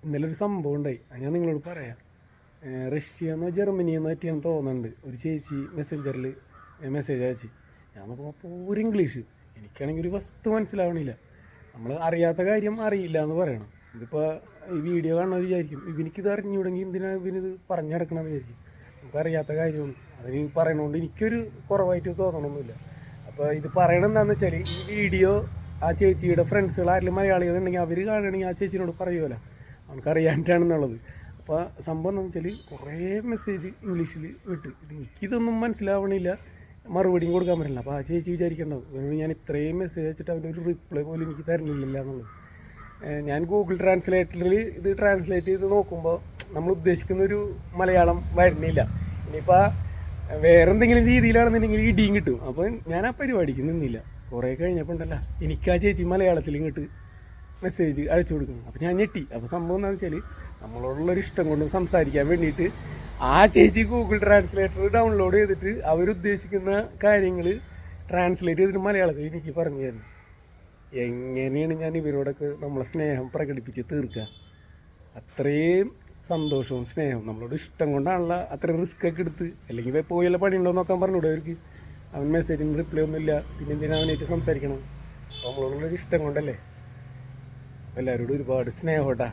ഇന്നലെ ഒരു സംഭവം ഉണ്ടായി, അത് ഞാൻ നിങ്ങളോട് പറയാം. റഷ്യന്നോ ജർമ്മനിയെന്നോ പറ്റിയാന്ന് തോന്നുന്നുണ്ട്. ഒരു ചേച്ചി മെസ്സഞ്ചറിൽ മെസ്സേജ് അയച്ചു. ഞാൻ നോക്കുമ്പോൾ പൂര ഇംഗ്ലീഷ്. എനിക്കാണെങ്കിൽ ഒരു വസ്തു മനസ്സിലാവണില്ല. നമ്മൾ അറിയാത്ത കാര്യം അറിയില്ല എന്ന് പറയണം. ഇതിപ്പോൾ ഈ വീഡിയോ കാണുന്നവർ വിചാരിക്കും ഇവനിക്കിത് അറിഞ്ഞുകൂടെങ്കിൽ എന്തിനാണ് ഇവനിത് പറഞ്ഞു നടക്കണമെന്ന് വിചാരിക്കും. നമുക്കറിയാത്ത കാര്യമാണ്. അതിന് പറയണതുകൊണ്ട് എനിക്കൊരു കുറവായിട്ട് തോന്നണമൊന്നുമില്ല. അപ്പോൾ ഇത് പറയണത് എന്താണെന്ന് വെച്ചാൽ, ഈ വീഡിയോ ആ ചേച്ചിയുടെ ഫ്രണ്ട്സുകൾ ആരെങ്കിലും മലയാളികളുണ്ടെങ്കിൽ അവർ കാണുകയാണെങ്കിൽ ആ ചേച്ചിനോട് പറയുമല്ലോ അവനക്കറിയാനാണെന്നുള്ളത്. അപ്പോൾ സംഭവം എന്താണെന്ന് വെച്ചാൽ, കുറേ മെസ്സേജ് ഇംഗ്ലീഷിൽ വിട്ട് എനിക്കിതൊന്നും മനസ്സിലാവണില്ല, മറുപടിയും കൊടുക്കാൻ പറ്റില്ല. അപ്പോൾ ആ ചേച്ചി വിചാരിക്കേണ്ടാവും ഞാൻ ഇത്രയും മെസ്സേജ് വെച്ചിട്ട് അവനൊരു റിപ്ലൈ പോലും എനിക്ക് തരുന്നില്ല എന്നുള്ളത്. ഞാൻ ഗൂഗിൾ ട്രാൻസ്ലേറ്ററിൽ ഇത് ട്രാൻസ്ലേറ്റ് ചെയ്ത് നോക്കുമ്പോൾ നമ്മൾ ഉദ്ദേശിക്കുന്നൊരു മലയാളം വരുന്നില്ല. ഇനിയിപ്പോൾ വേറെ എന്തെങ്കിലും രീതിയിലാണെന്നുണ്ടെങ്കിൽ ഇടിയും കിട്ടും. അപ്പോൾ ഞാൻ ആ പരിപാടിക്ക് നിന്നില്ല. കുറേ കഴിഞ്ഞപ്പോൾ ഉണ്ടല്ലോ എനിക്ക് ആ ചേച്ചി മലയാളത്തിൽ ഇങ്ങോട്ട് മെസ്സേജ് അയച്ചു കൊടുക്കുന്നു. അപ്പോൾ ഞാൻ ഞെട്ടി. അപ്പോൾ സംഭവം എന്താണെന്ന് വെച്ചാൽ, നമ്മളോടുള്ളൊരു ഇഷ്ടം കൊണ്ട് സംസാരിക്കാൻ വേണ്ടിയിട്ട് ആ ചേച്ചി ഗൂഗിൾ ട്രാൻസ്ലേറ്റർ ഡൗൺലോഡ് ചെയ്തിട്ട് അവരുദ്ദേശിക്കുന്ന കാര്യങ്ങൾ ട്രാൻസ്ലേറ്റ് ചെയ്തിട്ട് മലയാളത്തിൽ എനിക്ക് പറഞ്ഞു തരുന്നു. എങ്ങനെയാണ് ഞാൻ ഇവരോടൊക്കെ നമ്മളെ സ്നേഹം പ്രകടിപ്പിച്ച് തീർക്കുക? അത്രയും സന്തോഷവും സ്നേഹവും നമ്മളോട് ഇഷ്ടം കൊണ്ടാണല്ലോ അത്രയും റിസ്ക് ഒക്കെ എടുത്ത്. അല്ലെങ്കിൽ പോയി വല്ല പണി ഉണ്ടോ നോക്കാൻ പറഞ്ഞൂടെ അവർക്ക്? അവൻ മെസ്സേജിന് റിപ്ലൈ ഒന്നുമില്ല, പിന്നെ എന്തിനാ അവനായിട്ട് സംസാരിക്കണം? നമ്മളോടുള്ളൊരു ഇഷ്ടം കൊണ്ടല്ലേ. എല്ലാവരോടും ഒരുപാട് സ്നേഹം കേട്ടാ.